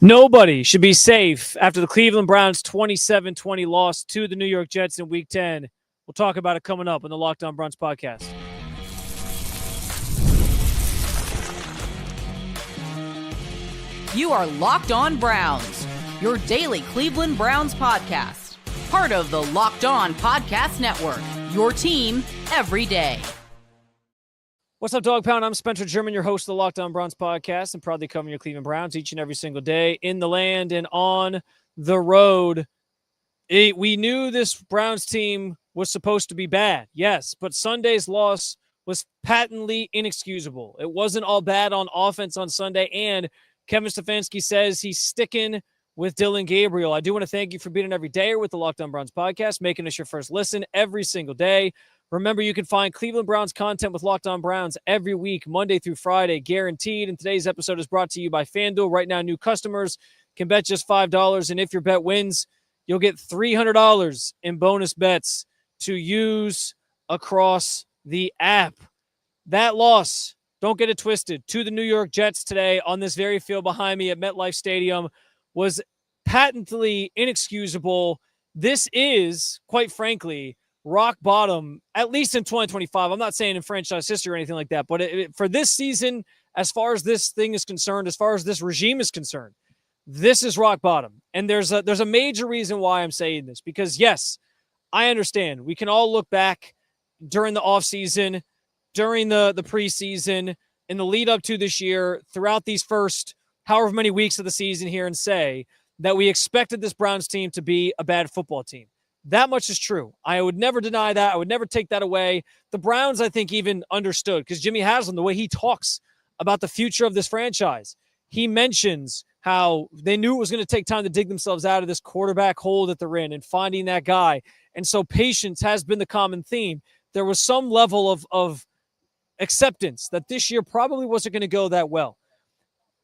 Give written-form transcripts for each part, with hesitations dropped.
Nobody should be safe after the Cleveland Browns 27-20 loss to the New York Jets in Week 10. We'll talk about it coming up on the Locked On Browns podcast. You are Locked On Browns, your daily Cleveland Browns podcast. Part of the Locked On Podcast Network, your team every day. What's up, Dog Pound? I'm Spencer German, your host of the Locked On Browns podcast, and proudly covering your Cleveland Browns each and every single day in the land and on the road. We knew this Browns team was supposed to be bad, yes, but Sunday's loss was patently inexcusable. It wasn't all bad on offense on Sunday, and Kevin Stefanski says he's sticking with Dillon Gabriel. I do want to thank you for being an everydayer with the Locked On Browns podcast, making us your first listen every single day. Remember, you can find Cleveland Browns content with Locked On Browns every week, Monday through Friday, guaranteed. And today's episode is brought to you by FanDuel. Right now, new customers can bet just $5, and if your bet wins, you'll get $300 in bonus bets to use across the app. That loss, don't get it twisted, to the New York Jets today on this very field behind me at MetLife Stadium was patently inexcusable. This is, quite frankly, rock bottom, at least in 2025. I'm not saying in franchise history or anything like that, but for this season, as far as this thing is concerned, as far as this regime is concerned, this is rock bottom. And there's a major reason why I'm saying this, because yes, I understand. We can all look back during the offseason, during the preseason, in the lead up to this year, throughout these first however many weeks of the season here, and say that we expected this Browns team to be a bad football team. That much is true. I would never deny that. I would never take that away. The Browns, I think, even understood, because Jimmy Haslam, the way he talks about the future of this franchise, he mentions how they knew it was going to take time to dig themselves out of this quarterback hole that they're in and finding that guy. And so patience has been the common theme. There was some level of acceptance that this year probably wasn't going to go that well.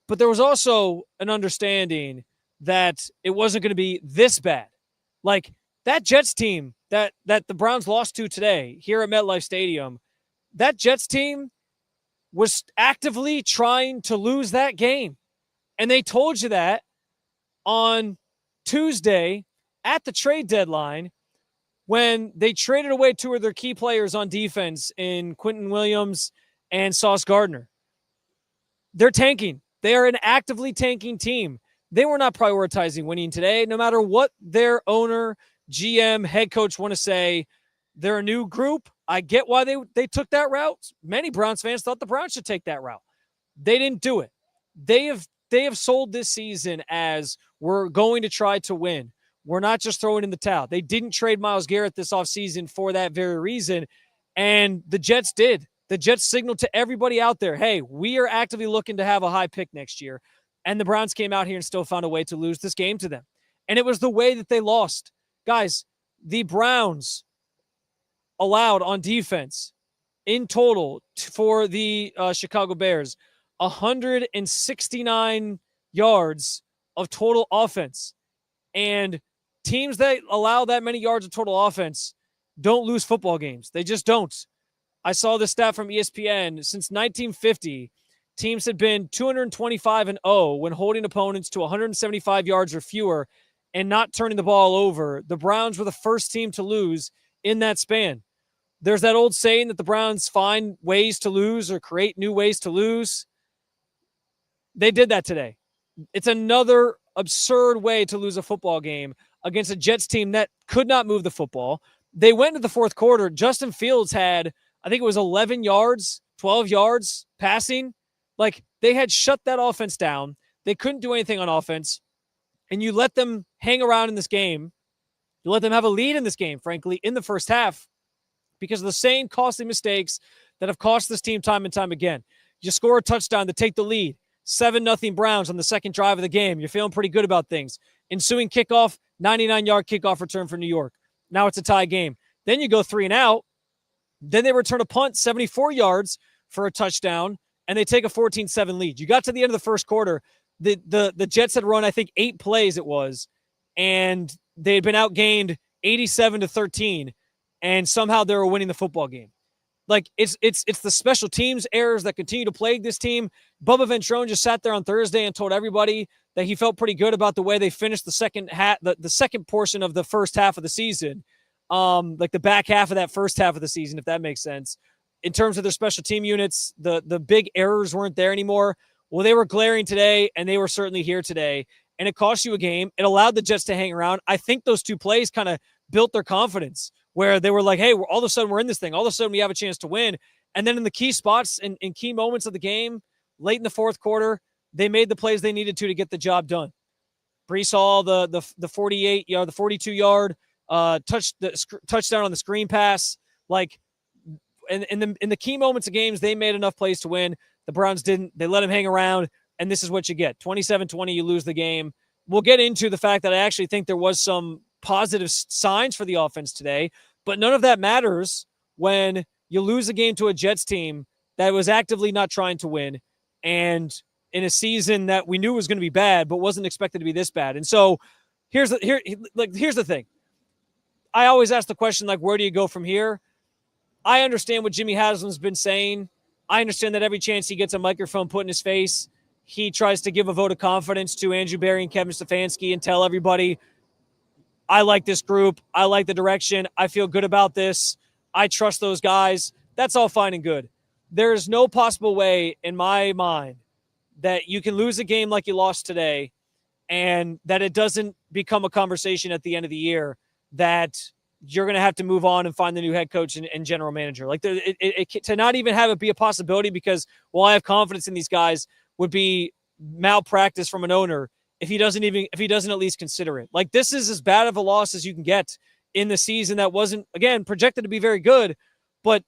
But there was also an understanding that it wasn't going to be this bad. Like, that Jets team that the Browns lost to today here at MetLife Stadium, that Jets team was actively trying to lose that game. And they told you that on Tuesday at the trade deadline when they traded away two of their key players on defense in Quentin Williams and Sauce Gardner. They're tanking. They are an actively tanking team. They were not prioritizing winning today, no matter what their owner, GM, head coach want to say. They're a new group. I get why they took that route. Many Browns fans thought the Browns should take that route. They didn't do it. They have sold this season as we're going to try to win. We're not just throwing in the towel. They didn't trade Myles Garrett this offseason for that very reason, and the Jets did. The Jets signaled to everybody out there, hey, we are actively looking to have a high pick next year, and the Browns came out here and still found a way to lose this game to them. And it was the way that they lost. Guys, the Browns allowed on defense in total for the Chicago Bears 169 yards of total offense. And teams that allow that many yards of total offense don't lose football games. They just don't. I saw this stat from ESPN. Since 1950, teams had been 225-0 when holding opponents to 175 yards or fewer and not turning the ball over. The Browns were the first team to lose in that span. There's that old saying that the Browns find ways to lose or create new ways to lose. They did that today. It's another absurd way to lose a football game against a Jets team that could not move the football. They went into the fourth quarter. Justin Fields had, I think it was 11 yards, 12 yards passing. Like, they had shut that offense down. They couldn't do anything on offense. And you let them hang around in this game. You let them have a lead in this game, frankly, in the first half, because of the same costly mistakes that have cost this team time and time again. You score a touchdown to take the lead. 7-0 Browns on the second drive of the game. You're feeling pretty good about things. Ensuing kickoff, 99-yard kickoff return for New York. Now it's a tie game. Then you go 3 and out. Then they return a punt, 74 yards for a touchdown, and they take a 14-7 lead. You got to the end of the first quarter. The Jets had run, I think, 8 plays it was, and they had been outgained 87-13, and somehow they were winning the football game. Like it's the special teams errors that continue to plague this team. Bubba Ventrone just sat there on Thursday and told everybody that he felt pretty good about the way they finished the second second portion of the first half of the season. Like the back half of that first half of the season, if that makes sense. In terms of their special team units, the big errors weren't there anymore. Well, they were glaring today, and they were certainly here today. And it cost you a game. It allowed the Jets to hang around. I think those two plays kind of built their confidence, where they were like, hey, all of a sudden we're in this thing. All of a sudden we have a chance to win. And then in the key spots and in key moments of the game, late in the fourth quarter, they made the plays they needed to get the job done. Breece Hall, the 48-yard, the 42-yard touchdown on the screen pass. Like, in the key moments of games, they made enough plays to win. The Browns didn't. They let him hang around, and this is what you get. 27-20, you lose the game. We'll get into the fact that I actually think there was some positive signs for the offense today, but none of that matters when you lose a game to a Jets team that was actively not trying to win, and in a season that we knew was going to be bad, but wasn't expected to be this bad. And so here's the thing. I always ask the question, like, where do you go from here? I understand what Jimmy Haslam's been saying. I understand that every chance he gets a microphone put in his face, he tries to give a vote of confidence to Andrew Berry and Kevin Stefanski and tell everybody, I like this group. I like the direction. I feel good about this. I trust those guys. That's all fine and good. There is no possible way in my mind that you can lose a game like you lost today and that it doesn't become a conversation at the end of the year that you're going to have to move on and find the new head coach and general manager. Like to not even have it be a possibility because, well, I have confidence in these guys would be malpractice from an owner if he doesn't at least consider it. Like, this is as bad of a loss as you can get in the season that wasn't, again, projected to be very good. But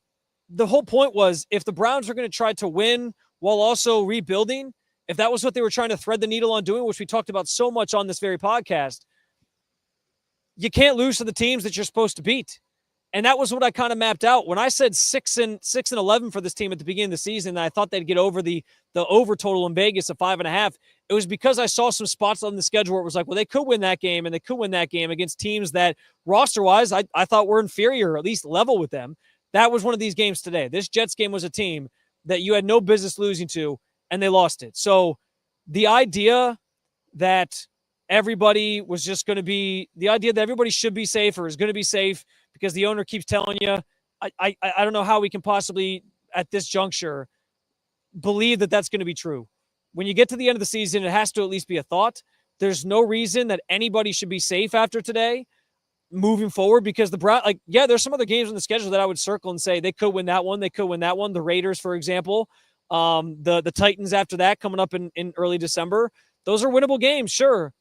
the whole point was, if the Browns are going to try to win while also rebuilding, if that was what they were trying to thread the needle on doing, which we talked about so much on this very podcast, you can't lose to the teams that you're supposed to beat. And that was what I kind of mapped out. When I said 6-11 for this team at the beginning of the season, and I thought they'd get over the over total in Vegas of 5.5, it was because I saw some spots on the schedule where it was like, well, they could win that game, and they could win that game against teams that roster-wise I thought were inferior, or at least level with them. That was one of these games today. This Jets game was a team that you had no business losing to, and they lost it. So the idea that everybody was just going to be – the idea that everybody should be safe or is going to be safe because the owner keeps telling you, I don't know how we can possibly, at this juncture, believe that that's going to be true. When you get to the end of the season, it has to at least be a thought. There's no reason that anybody should be safe after today moving forward because the Browns, like, yeah, there's some other games on the schedule that I would circle and say they could win that one. They could win that one. The Raiders, for example, the Titans after that coming up in early December. Those are winnable games, sure.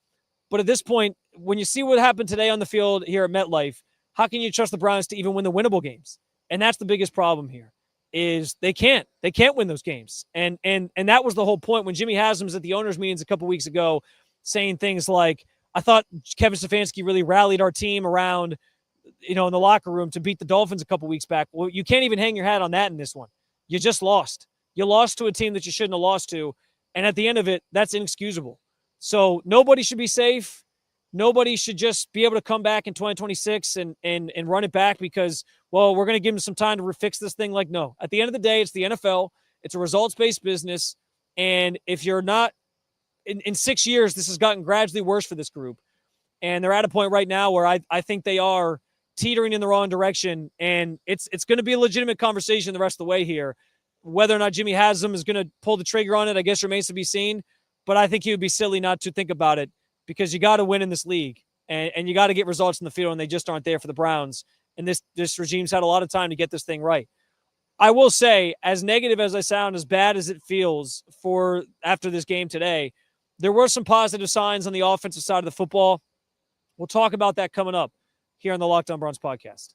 But at this point, when you see what happened today on the field here at MetLife, how can you trust the Browns to even win the winnable games? And that's the biggest problem here. Is they can't win those games. And that was the whole point when Jimmy Haslam was at the owners' meetings a couple weeks ago saying things like, I thought Kevin Stefanski really rallied our team around, in the locker room to beat the Dolphins a couple weeks back. Well, you can't even hang your hat on that in this one. You just lost. You lost to a team that you shouldn't have lost to. And at the end of it, that's inexcusable. So nobody should be safe. Nobody should just be able to come back in 2026 and run it back because, well, we're going to give them some time to fix this thing. Like, no. At the end of the day, it's the NFL. It's a results-based business. And if you're not in 6 years, this has gotten gradually worse for this group. And they're at a point right now where I think they are teetering in the wrong direction. And it's going to be a legitimate conversation the rest of the way here. Whether or not Jimmy Haslam is going to pull the trigger on it, I guess remains to be seen. But I think he would be silly not to think about it because you got to win in this league and you got to get results in the field, and they just aren't there for the Browns. And this regime's had a lot of time to get this thing right. I will say, as negative as I sound, as bad as it feels for after this game today, there were some positive signs on the offensive side of the football. We'll talk about that coming up here on the Locked On Browns podcast.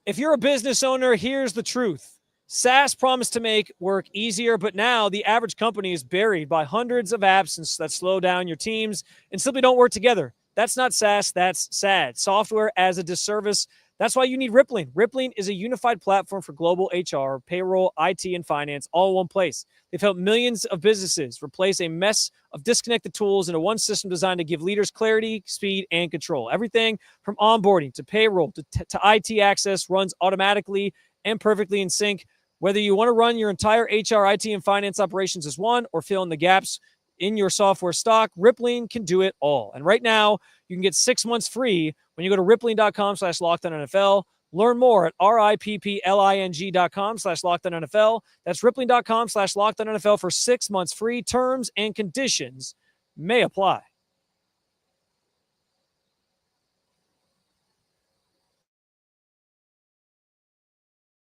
If you're a business owner, here's the truth. SaaS promised to make work easier, but now the average company is buried by hundreds of apps that slow down your teams and simply don't work together. That's not SaaS, that's SAD, software as a disservice. That's why you need Rippling. Rippling is a unified platform for global HR, payroll, IT, and finance all in one place. They've helped millions of businesses replace a mess of disconnected tools into one system designed to give leaders clarity, speed, and control. Everything from onboarding to payroll to IT access runs automatically and perfectly in sync. Whether you want to run your entire HR, IT, and finance operations as one or fill in the gaps in your software stock, Rippling can do it all. And right now, you can get 6 months free when you go to rippling.com/LockedOnNFL. Learn more at rippling.com/LockedOnNFL. That's rippling.com/LockedOnNFL for 6 months free. Terms and conditions may apply.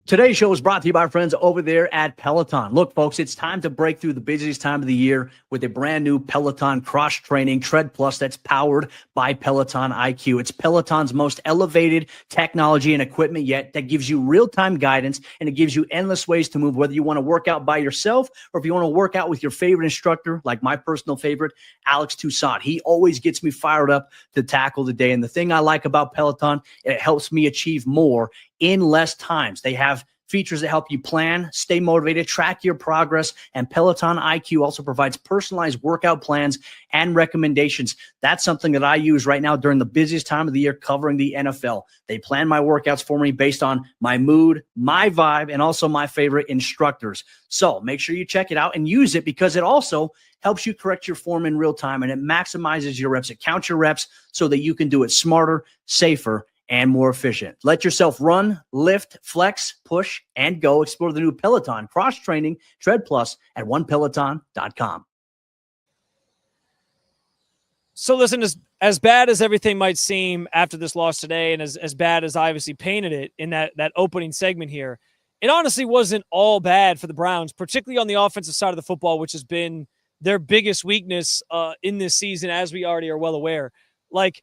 Today's show is brought to you by our friends over there at Peloton. Look, folks, it's time to break through the busiest time of the year with a brand new Peloton cross-training Tread Plus that's powered by Peloton IQ. It's Peloton's most elevated technology and equipment yet that gives you real-time guidance, and it gives you endless ways to move, whether you want to work out by yourself or if you want to work out with your favorite instructor, like my personal favorite, Alex Toussaint. He always gets me fired up to tackle the day. And the thing I like about Peloton, it helps me achieve more in less times. They have features that help you plan, stay motivated, track your progress, and Peloton IQ also provides personalized workout plans and recommendations. That's something that I use right now during the busiest time of the year covering the NFL. They plan my workouts for me based on my mood, my vibe, and also my favorite instructors. So make sure you check it out and use it because it also helps you correct your form in real time, and it maximizes your reps. It counts your reps so that you can do it smarter, safer, and more efficient. Let yourself run, lift, flex, push, and go. Explore the new Peloton cross-training Tread Plus at onepeloton.com. So listen, as bad as everything might seem after this loss today, and as bad as I obviously painted it in that opening segment here, it honestly wasn't all bad for the Browns, particularly on the offensive side of the football, which has been their biggest weakness in this season, as we already are well aware. Like,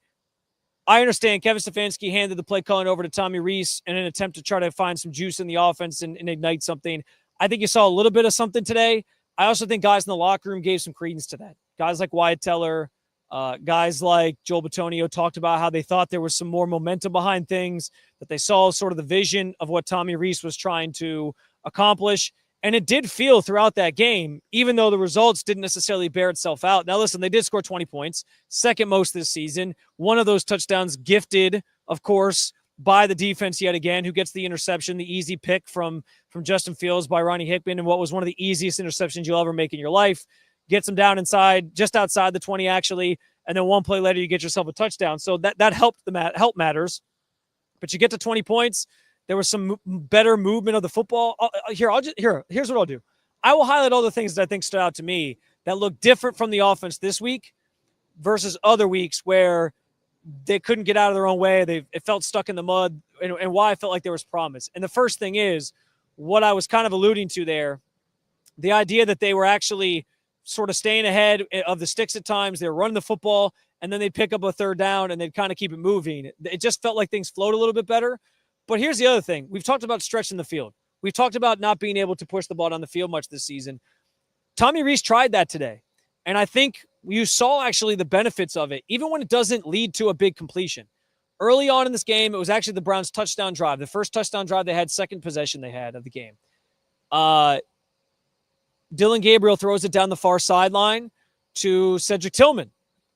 I understand Kevin Stefanski handed the play calling over to Tommy Rees in an attempt to try to find some juice in the offense and ignite something. I think you saw a little bit of something today. I also think guys in the locker room gave some credence to that. Guys like Wyatt Teller, guys like Joel Bitonio talked about how they thought there was some more momentum behind things, that they saw sort of the vision of what Tommy Rees was trying to accomplish. And it did feel throughout that game, even though the results didn't necessarily bear itself out. Now, listen, they did score 20 points, second most this season. One of those touchdowns gifted, of course, by the defense yet again, who gets the interception, the easy pick from Justin Fields by Ronnie Hickman, and what was one of the easiest interceptions you'll ever make in your life. Gets them down inside, just outside the 20, actually, and then one play later, you get yourself a touchdown. So that helped help matters. But you get to 20 points. There was some better movement of the football. Here's what I'll do. I will highlight all the things that I think stood out to me that look different from the offense this week versus other weeks where they couldn't get out of their own way. It felt stuck in the mud, and why I felt like there was promise. And the first thing is what I was kind of alluding to there, the idea that they were actually sort of staying ahead of the sticks at times. They were running the football, and then they'd pick up a third down, and they'd kind of keep it moving. It just felt like things flowed a little bit better. But here's the other thing. We've talked about stretching the field. We've talked about not being able to push the ball down the field much this season. Tommy Rees tried that today. And I think you saw actually the benefits of it, even when it doesn't lead to a big completion. Early on in this game, it was actually the Browns' touchdown drive. The first touchdown drive they had, second possession they had of the game. Dillon Gabriel throws it down the far sideline to Cedric Tillman.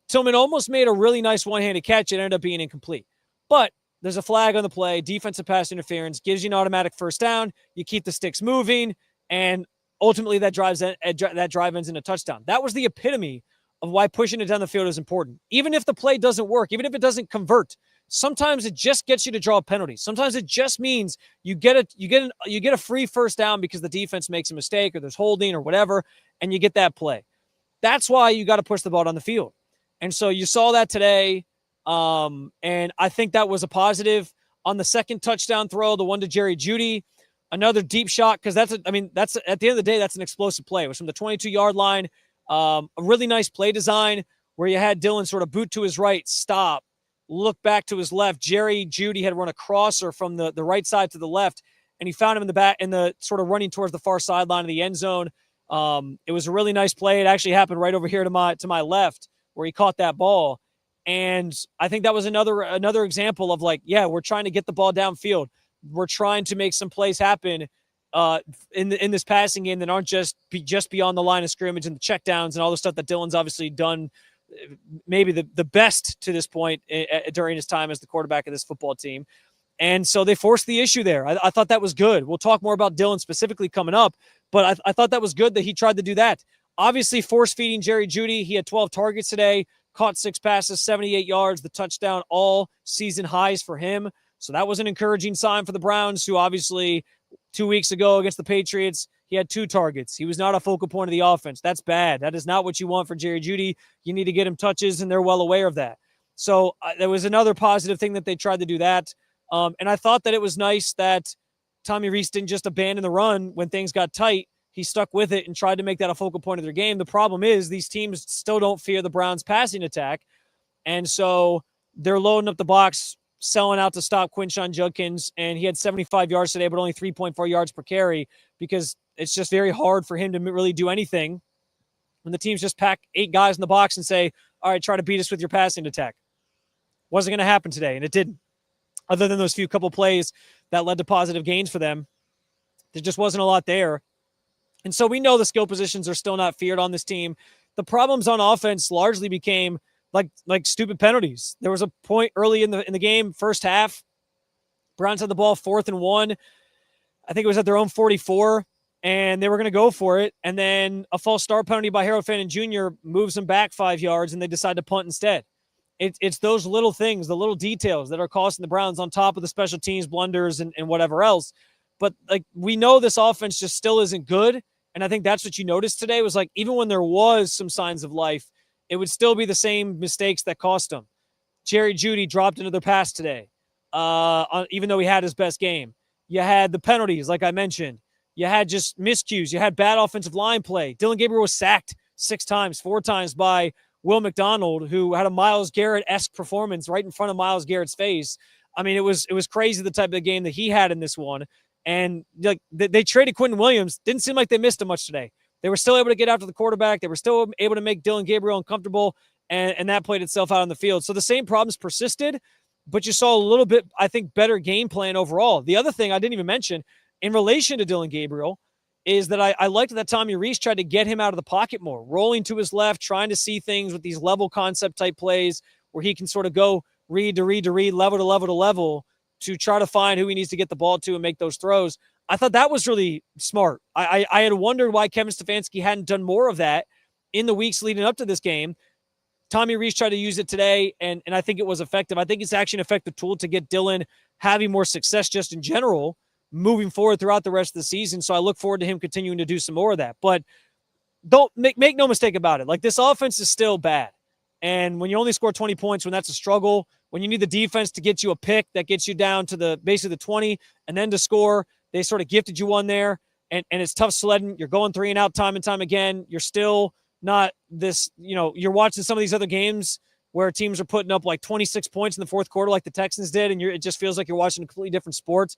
Tillman almost made a really nice one-handed catch. It ended up being incomplete. But there's a flag on the play, defensive pass interference, gives you an automatic first down. You keep the sticks moving, and ultimately that drive ends in a touchdown. That was the epitome of why pushing it down the field is important. Even if the play doesn't work, even if it doesn't convert, sometimes it just gets you to draw a penalty. Sometimes it just means you get a free first down because the defense makes a mistake or there's holding or whatever, and you get that play. That's why you got to push the ball down the field. And so you saw that today. And I think that was a positive. On the second touchdown throw, the one to Jerry Jeudy, another deep shot, because that's at the end of the day, that's an explosive play. It was from the 22-yard line. A really nice play design where you had Dillon sort of boot to his right, stop, look back to his left. Jerry Jeudy had run a crosser from the right side to the left, and he found him in the back, in the sort of running towards the far sideline of the end zone. It was a really nice play. It actually happened right over here to my left where he caught that ball. And I think that was another example of like, yeah, we're trying to get the ball downfield. We're trying to make some plays happen in this passing game that aren't just beyond the line of scrimmage and the checkdowns and all the stuff that Dillon's obviously done maybe the best to this point during his time as the quarterback of this football team. And so they forced the issue there. I thought that was good. We'll talk more about Dillon specifically coming up, but I thought that was good that he tried to do that. Obviously, force-feeding Jerry Jeudy. He had 12 targets today, caught 6 passes, 78 yards, the touchdown, all season highs for him. So that was an encouraging sign for the Browns, who obviously 2 weeks ago against the Patriots, he had 2 targets. He was not a focal point of the offense. That's bad. That is not what you want for Jerry Jeudy. You need to get him touches, and they're well aware of that. So there was another positive thing that they tried to do that. And I thought that it was nice that Tommy Rees didn't just abandon the run when things got tight. He stuck with it and tried to make that a focal point of their game. The problem is these teams still don't fear the Browns' passing attack. And so they're loading up the box, selling out to stop Quinshon Judkins. And he had 75 yards today, but only 3.4 yards per carry, because it's just very hard for him to really do anything when the teams just pack 8 guys in the box and say, all right, try to beat us with your passing attack. Wasn't going to happen today, and it didn't. Other than those couple plays that led to positive gains for them, there just wasn't a lot there. And so we know the skill positions are still not feared on this team. The problems on offense largely became like stupid penalties. There was a point early in the game, first half, Browns had the ball 4th and 1. I think it was at their own 44, and they were going to go for it. And then a false start penalty by Harold Fannin Jr. moves them back 5 yards, and they decide to punt instead. It's those little things, the little details that are costing the Browns on top of the special teams blunders and whatever else. But like, we know this offense just still isn't good. And I think that's what you noticed today was like, even when there was some signs of life, it would still be the same mistakes that cost them. Jerry Jeudy dropped another pass today, even though he had his best game. You had the penalties, like I mentioned. You had just miscues. You had bad offensive line play. Dillon Gabriel was sacked 4 times by Will McDonald, who had a Myles Garrett-esque performance right in front of Myles Garrett's face. I mean, it was crazy the type of game that he had in this one. And like they traded Quentin Williams. Didn't seem like they missed him much today. They were still able to get after the quarterback. They were still able to make Dillon Gabriel uncomfortable, and that played itself out on the field. So the same problems persisted, but you saw a little bit, I think, better game plan overall. The other thing I didn't even mention in relation to Dillon Gabriel is that I liked that Tommy Rees tried to get him out of the pocket more, rolling to his left, trying to see things with these level concept type plays where he can sort of go read to read to read, level to level to level to try to find who he needs to get the ball to and make those throws. I thought that was really smart. I had wondered why Kevin Stefanski hadn't done more of that in the weeks leading up to this game. Tommy Rees tried to use it today, and I think it was effective. I think it's actually an effective tool to get Dillon having more success just in general moving forward throughout the rest of the season. So I look forward to him continuing to do some more of that. But don't make no mistake about it. Like, this offense is still bad. And when you only score 20 points, when that's a struggle, when you need the defense to get you a pick that gets you down to basically the 20 and then to score, they sort of gifted you one there. And it's tough sledding. You're going 3 and out time and time again. You're still not this, you're watching some of these other games where teams are putting up like 26 points in the fourth quarter like the Texans did, and it just feels like you're watching a completely different sport.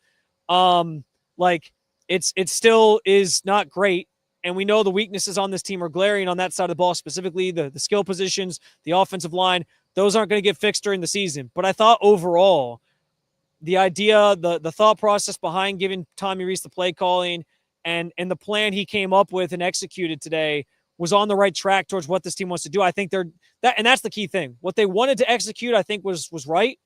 Like it still is not great. And we know the weaknesses on this team are glaring on that side of the ball, specifically the skill positions, the offensive line. Those aren't going to get fixed during the season. But I thought overall, the idea, the thought process behind giving Tommy Rees the play calling and the plan he came up with and executed today was on the right track towards what this team wants to do. I think that's the key thing. What they wanted to execute, I think, was right.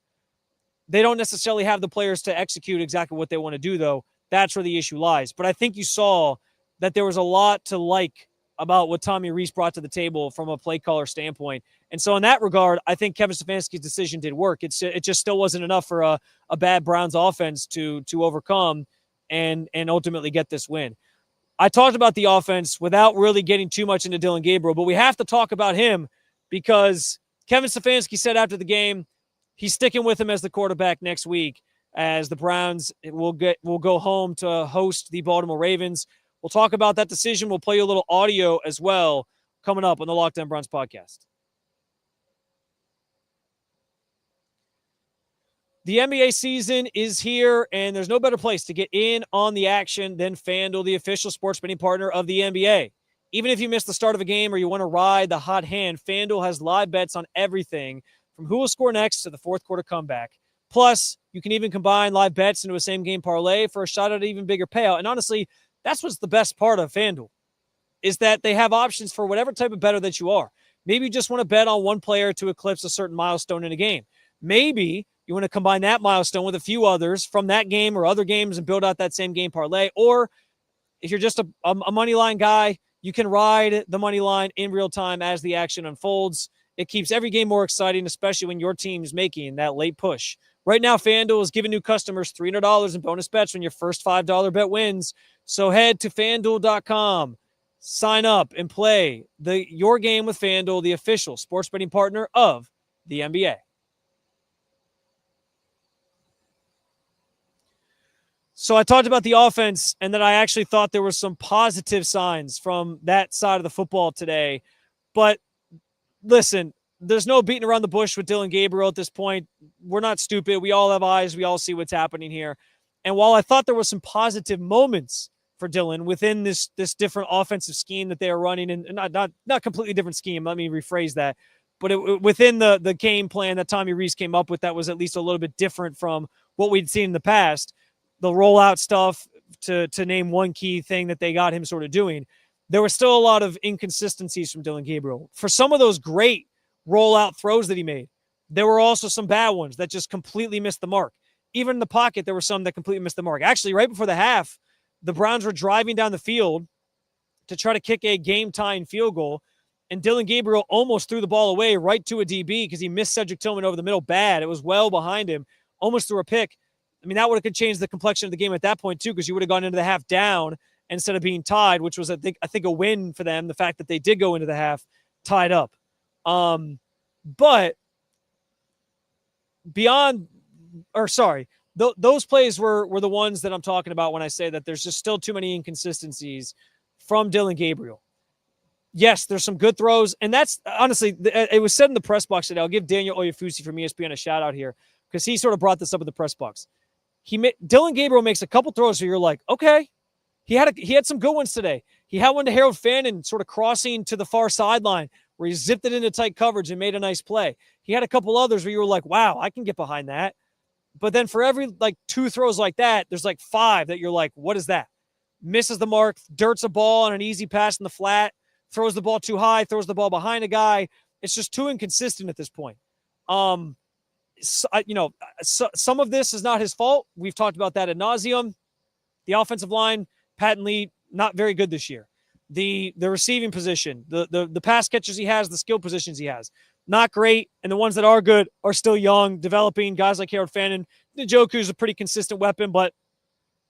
They don't necessarily have the players to execute exactly what they want to do, though. That's where the issue lies. But I think you saw that there was a lot to like about what Tommy Rees brought to the table from a play caller standpoint. And so in that regard, I think Kevin Stefanski's decision did work. It just still wasn't enough for a bad Browns offense to overcome and ultimately get this win. I talked about the offense without really getting too much into Dillon Gabriel, but we have to talk about him because Kevin Stefanski said after the game he's sticking with him as the quarterback next week as the Browns will go home to host the Baltimore Ravens. We'll talk about that decision. We'll play you a little audio as well coming up on the Locked On Browns podcast. The NBA season is here, and there's no better place to get in on the action than FanDuel, the official sports betting partner of the NBA. Even if you miss the start of a game or you want to ride the hot hand, FanDuel has live bets on everything from who will score next to the fourth quarter comeback. Plus, you can even combine live bets into a same-game parlay for a shot at an even bigger payout. And honestly, that's what's the best part of FanDuel, is that they have options for whatever type of bettor that you are. Maybe you just want to bet on one player to eclipse a certain milestone in a game. Maybe you want to combine that milestone with a few others from that game or other games and build out that same game parlay. Or if you're just a money line guy, you can ride the money line in real time as the action unfolds. It keeps every game more exciting, especially when your team's making that late push. Right now, FanDuel is giving new customers $300 in bonus bets when your first $5 bet wins. So head to FanDuel.com, sign up, and play your game with FanDuel, the official sports betting partner of the NBA. So I talked about the offense and that I actually thought there were some positive signs from that side of the football today. But listen, there's no beating around the bush with Dillon Gabriel at this point. We're not stupid. We all have eyes. We all see what's happening here. And while I thought there were some positive moments for Dillon within this different offensive scheme that they are running, and not completely different scheme, let me rephrase that, but within the game plan that Tommy Rees came up with, that was at least a little bit different from what we'd seen in the past. The rollout stuff, to name one key thing that they got him sort of doing, there were still a lot of inconsistencies from Dillon Gabriel. For some of those great rollout throws that he made, there were also some bad ones that just completely missed the mark. Even in the pocket, there were some that completely missed the mark. Actually, right before the half, the Browns were driving down the field to try to kick a game-tying field goal, and Dillon Gabriel almost threw the ball away right to a DB because he missed Cedric Tillman over the middle bad. It was well behind him, almost threw a pick. I mean, that would have changed the complexion of the game at that point, too, because you would have gone into the half down instead of being tied, which was, I think a win for them, the fact that they did go into the half tied up. But those plays were the ones that I'm talking about when I say that there's just still too many inconsistencies from Dillon Gabriel. Yes, there's some good throws, and that's honestly, it was said in the press box today. I'll give Daniel Oyefusi from ESPN a shout out here because he sort of brought this up in the press box. Dillon Gabriel makes a couple throws where you're like, okay, he had some good ones today. He had one to Harold Fannin sort of crossing to the far sideline where he zipped it into tight coverage and made a nice play. He had a couple others where you were like, wow, I can get behind that. But then for every two throws like that, there's five that you're like, what is that? Misses the mark, dirts a ball on an easy pass in the flat, throws the ball too high, throws the ball behind a guy. It's just too inconsistent at this point. Some of this is not his fault. We've talked about that ad nauseum. The offensive line, patently not very good this year. The receiving position, the pass catchers he has, the skill positions he has, not great. And the ones that are good are still young, developing. Guys like Harold Fannin. Njoku's a pretty consistent weapon, but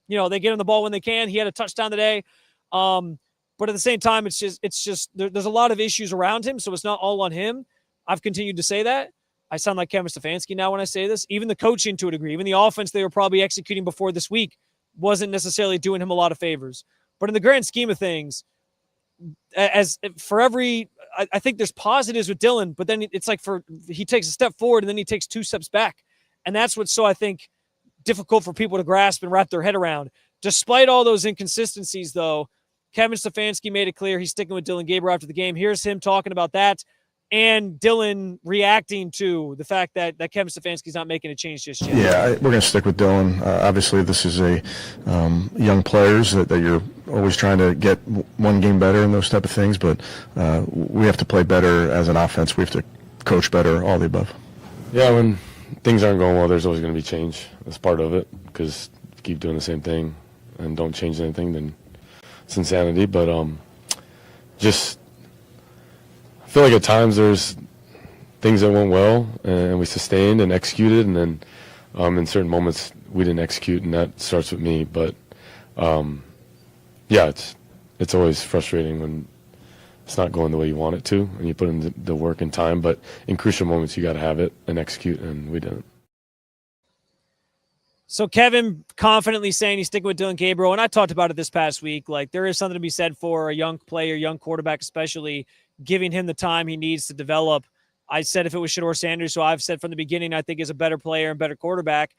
they get him the ball when they can. He had a touchdown today. But at the same time, it's just there's a lot of issues around him, so it's not all on him. I've continued to say that. I sound like Kevin Stefanski now when I say this. Even the coaching, to a degree, even the offense they were probably executing before this week wasn't necessarily doing him a lot of favors. But in the grand scheme of things, I think there's positives with Dillon, but then it's he takes a step forward and then he takes two steps back. And that's what's so, I think, difficult for people to grasp and wrap their head around. Despite all those inconsistencies, though, Kevin Stefanski made it clear he's sticking with Dillon Gabriel after the game. Here's him talking about that, and Dillon reacting to the fact that Kevin Stefanski's not making a change just yet. Yeah, we're going to stick with Dillon. Obviously, this is a young players that you're always trying to get one game better and those type of things, but we have to play better as an offense. We have to coach better, all the above. Yeah, when things aren't going well, there's always going to be change. That's part of it, because if you keep doing the same thing and don't change anything, then it's insanity. But just I feel like at times there's things that went well and we sustained and executed, and then in certain moments we didn't execute, and that starts with me. But yeah, it's always frustrating when it's not going the way you want it to, and you put in the work and time. But in crucial moments, you got to have it and execute, and we didn't. So Kevin confidently saying he's sticking with Dillon Gabriel, and I talked about it this past week. There is something to be said for a young player, young quarterback especially, giving him the time he needs to develop. I said if it was Shedeur Sanders, so I've said from the beginning I think is a better player and better quarterback,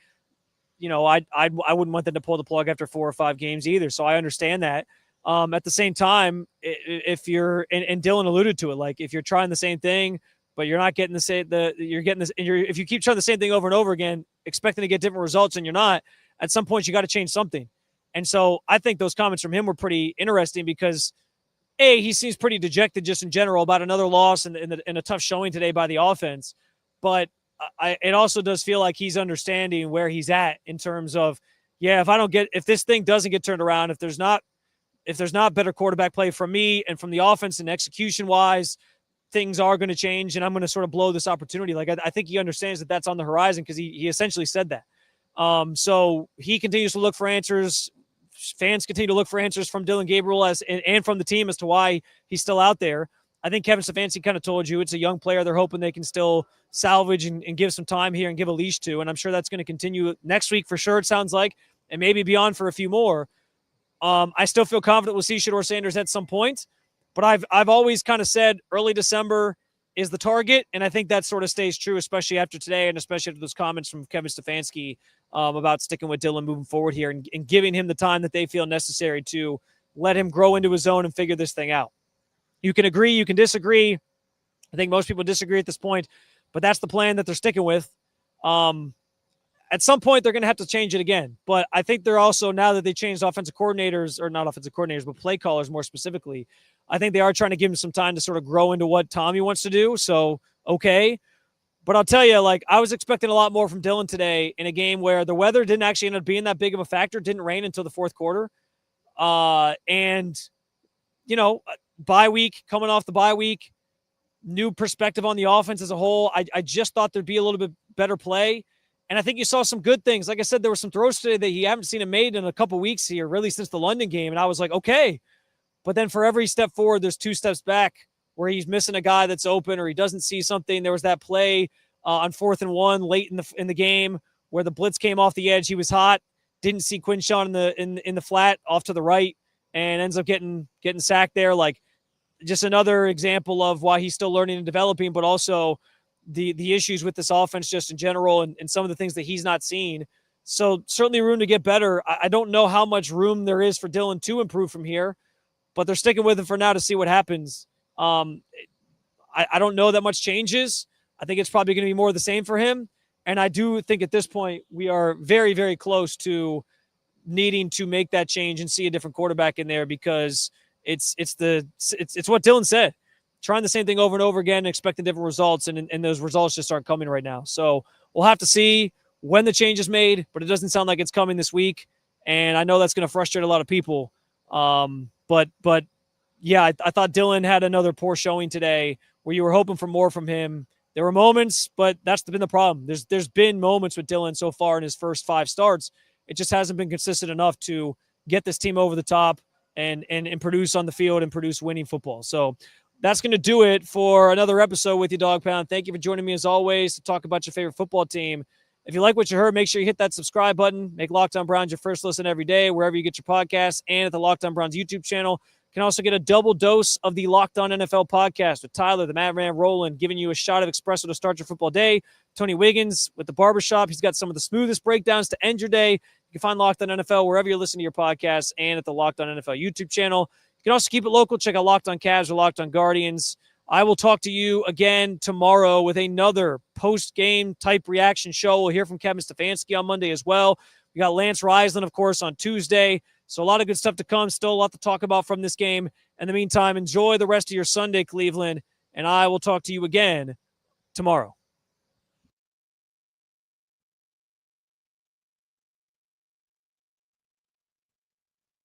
I wouldn't want them to pull the plug after 4 or 5 games either. So I understand that. At the same time, if you're and Dillon alluded to it, if you're trying the same thing but you're not getting you're getting this. And if you keep trying the same thing over and over again, expecting to get different results and you're not, at some point you got to change something. And so I think those comments from him were pretty interesting because he seems pretty dejected just in general about another loss and a tough showing today by the offense. But it also does feel like he's understanding where he's at in terms of, if this thing doesn't get turned around, if there's not better quarterback play from me and from the offense and execution wise, things are going to change and I'm going to sort of blow this opportunity. Like I think he understands that that's on the horizon because he essentially said that. So he continues to look for answers. Fans continue to look for answers from Dillon Gabriel and from the team as to why he's still out there. I think Kevin Stefanski kind of told you it's a young player. They're hoping they can still salvage and give some time here and give a leash to. And I'm sure that's going to continue next week for sure, it sounds like, and maybe beyond for a few more. I still feel confident we'll see Shedeur Sanders at some point, but I've always kind of said early December is the target, and I think that sort of stays true, especially after today and especially after those comments from Kevin Stefanski about sticking with Dillon moving forward here and giving him the time that they feel necessary to let him grow into his zone and figure this thing out. You can agree, you can disagree. I think most people disagree at this point, but that's the plan that they're sticking with. At some point, they're going to have to change it again. But I think they're also, now that they changed offensive coordinators, or not offensive coordinators, but play callers more specifically, I think they are trying to give him some time to sort of grow into what Tommy wants to do. So, okay. But I'll tell you, like, I was expecting a lot more from Dillon today in a game where the weather didn't actually end up being that big of a factor. It didn't rain until the fourth quarter. And, bye week, coming off the bye week, new perspective on the offense as a whole. I just thought there'd be a little bit better play. And I think you saw some good things. Like I said, there were some throws today that you haven't seen him made in a couple weeks here, really since the London game. And I was like, okay. But then for every step forward, there's 2 steps back where he's missing a guy that's open or he doesn't see something. There was that play on 4th and 1 late in the game where the blitz came off the edge. He was hot, didn't see Quinshawn in the flat off to the right, and ends up getting sacked there. Like, just another example of why he's still learning and developing, but also the issues with this offense just in general and some of the things that he's not seen. So certainly room to get better. I don't know how much room there is for Dillon to improve from here, but they're sticking with him for now to see what happens. I don't know that much changes. I think it's probably going to be more of the same for him. And I do think at this point we are very, very close to needing to make that change and see a different quarterback in there because it's what Dillon said. Trying the same thing over and over again, expecting different results, and those results just aren't coming right now. So we'll have to see when the change is made, but it doesn't sound like it's coming this week. And I know that's going to frustrate a lot of people. But yeah, I thought Dillon had another poor showing today where you were hoping for more from him. There were moments, but that's been the problem. There's been moments with Dillon so far in his first 5 starts. It just hasn't been consistent enough to get this team over the top and produce on the field and produce winning football. So that's going to do it for another episode with you, Dog Pound. Thank you for joining me as always to talk about your favorite football team. If you like what you heard, make sure you hit that subscribe button. Make Locked On Browns your first listen every day, wherever you get your podcasts, and at the Locked On Browns YouTube channel. You can also get a double dose of the Locked On NFL podcast with Tyler, the Madman Roland, giving you a shot of espresso to start your football day. Tony Wiggins with the Barbershop. He's got some of the smoothest breakdowns to end your day. You can find Locked On NFL wherever you listen to your podcasts and at the Locked On NFL YouTube channel. You can also keep it local. Check out Locked On Cavs or Locked On Guardians. I will talk to you again tomorrow with another post-game type reaction show. We'll hear from Kevin Stefanski on Monday as well. We got Lance Reisland, of course, on Tuesday. So a lot of good stuff to come. Still a lot to talk about from this game. In the meantime, enjoy the rest of your Sunday, Cleveland, and I will talk to you again tomorrow.